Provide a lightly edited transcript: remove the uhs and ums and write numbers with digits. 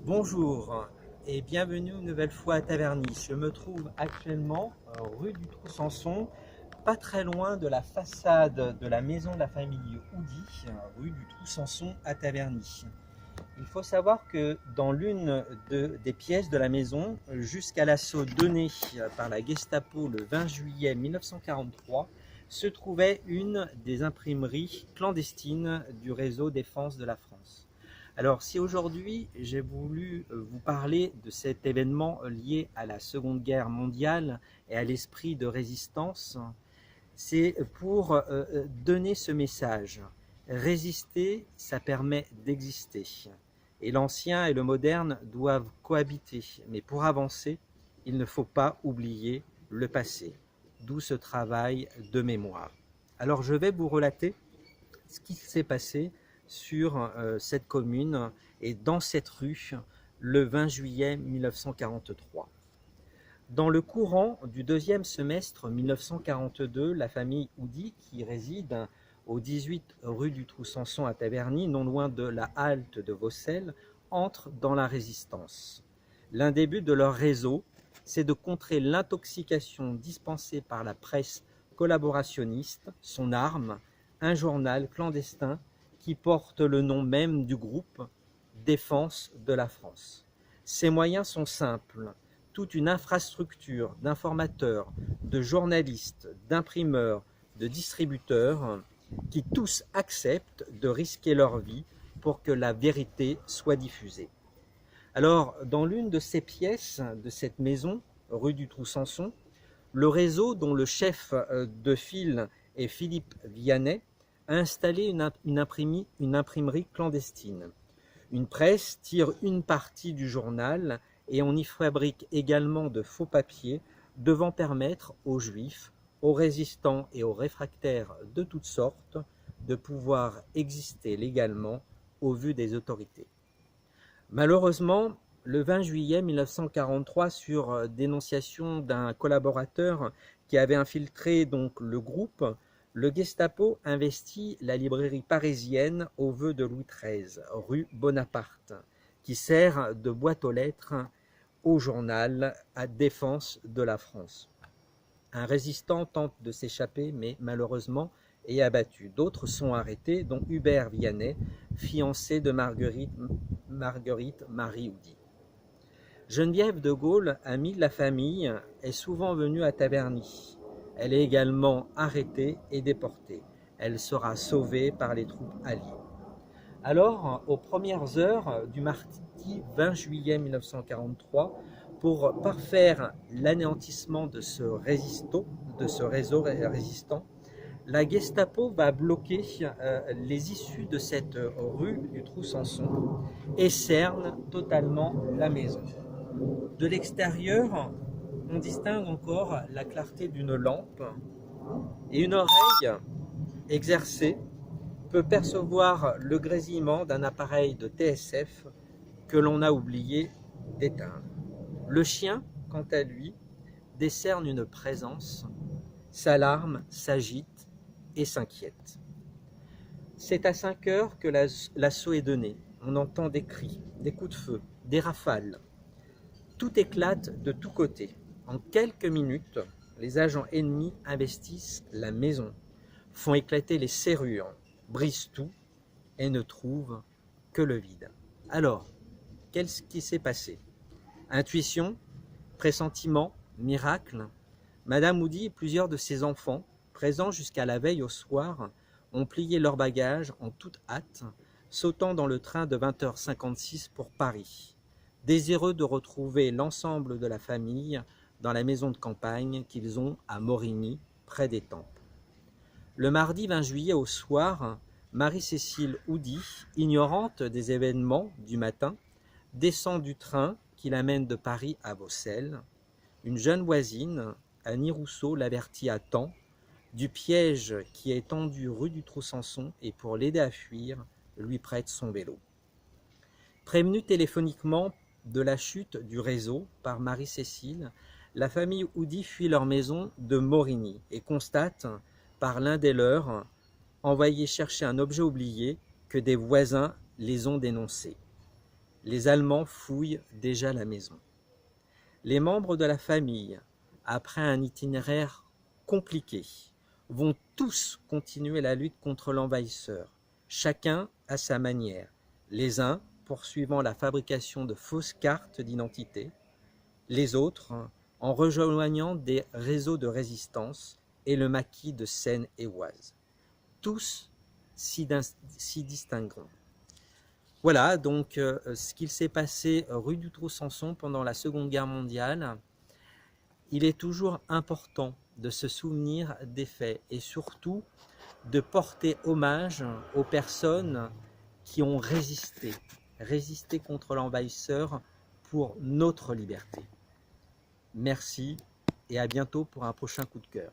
Bonjour et bienvenue une nouvelle fois à Taverny. Je me trouve actuellement rue du Trou-Sanson, pas très loin de la façade de la maison de la famille Houdy, rue du Trou-Sanson à Taverny. Il faut savoir que dans l'une des pièces de la maison, jusqu'à l'assaut donné par la Gestapo le 20 juillet 1943, se trouvait une des imprimeries clandestines du réseau défense de la France. Alors, si aujourd'hui j'ai voulu vous parler de cet événement lié à la Seconde Guerre mondiale et à l'esprit de résistance, c'est pour donner ce message. Résister, ça permet d'exister. Et l'ancien et le moderne doivent cohabiter. Mais pour avancer, il ne faut pas oublier le passé. D'où ce travail de mémoire. Alors, je vais vous relater ce qui s'est passé sur cette commune et dans cette rue le 20 juillet 1943. Dans le courant du deuxième semestre 1942, la famille Houdy, qui réside au 18 rue du Trou-Sanson à Taverny, non loin de la halte de Vaucelles, entre dans la résistance. L'un des buts de leur réseau, c'est de contrer l'intoxication dispensée par la presse collaborationniste, son arme, un journal clandestin qui porte le nom même du groupe Défense de la France. Ses moyens sont simples. Toute une infrastructure d'informateurs, de journalistes, d'imprimeurs, de distributeurs qui tous acceptent de risquer leur vie pour que la vérité soit diffusée. Alors, dans l'une de ces pièces de cette maison, rue du Trou-Sanson, le réseau dont le chef de file est Philippe Vianney a installé une imprimerie clandestine. Une presse tire une partie du journal et on y fabrique également de faux papiers devant permettre aux juifs, aux résistants et aux réfractaires de toutes sortes de pouvoir exister légalement au vu des autorités. Malheureusement, le 20 juillet 1943, sur dénonciation d'un collaborateur qui avait infiltré donc le groupe, le Gestapo investit la librairie parisienne au vœu de Louis XIII, rue Bonaparte, qui sert de boîte aux lettres au journal à défense de la France. Un résistant tente de s'échapper, mais malheureusement est abattu. D'autres sont arrêtés, dont Hubert Vianney, fiancé de Marguerite Marie Houdy. Geneviève de Gaulle, amie de la famille, est souvent venue à Taverny. Elle est également arrêtée et déportée. Elle sera sauvée par les troupes alliées. Alors, aux premières heures du mardi 20 juillet 1943, pour parfaire l'anéantissement de ce réseau résistant, la Gestapo va bloquer les issues de cette rue du Trou-Sanson et cerne totalement la maison. De l'extérieur, on distingue encore la clarté d'une lampe et une oreille exercée peut percevoir le grésillement d'un appareil de TSF que l'on a oublié d'éteindre. Le chien, quant à lui, décerne une présence, s'alarme, s'agite et s'inquiète. C'est à 5 heures que l'assaut est donné. On entend des cris, des coups de feu, des rafales. Tout éclate de tous côtés. En quelques minutes, les agents ennemis investissent la maison, font éclater les serrures, brisent tout et ne trouvent que le vide. Alors, qu'est-ce qui s'est passé? Intuition, pressentiment, miracle? Madame Houdy et plusieurs de ses enfants, présents jusqu'à la veille au soir, ont plié leurs bagages en toute hâte, sautant dans le train de 20h56 pour Paris, désireux de retrouver l'ensemble de la famille dans la maison de campagne qu'ils ont à Morigny, près d'Étampes. Le mardi 20 juillet au soir, Marie-Cécile Houdy, ignorante des événements du matin, descend du train qui l'amène de Paris à Vaucelles. Une jeune voisine, Annie Rousseau, l'avertit à temps du piège qui est tendu rue du Trou-Sanson et pour l'aider à fuir, lui prête son vélo. Prévenue téléphoniquement de la chute du réseau par Marie-Cécile, la famille Houdy fuit leur maison de Morigny et constate, par l'un des leurs, envoyé chercher un objet oublié, que des voisins les ont dénoncés. Les Allemands fouillent déjà la maison. Les membres de la famille, après un itinéraire compliqué, vont tous continuer la lutte contre l'envahisseur, chacun à sa manière. Les uns poursuivant la fabrication de fausses cartes d'identité, les autres en rejoignant des réseaux de résistance et le maquis de Seine-et-Oise. Tous s'y distingueront. Voilà donc ce qu'il s'est passé rue du Trou-Samson pendant la Seconde Guerre mondiale. Il est toujours important de se souvenir des faits et surtout de porter hommage aux personnes qui ont résisté contre l'envahisseur pour notre liberté. Merci et à bientôt pour un prochain coup de cœur.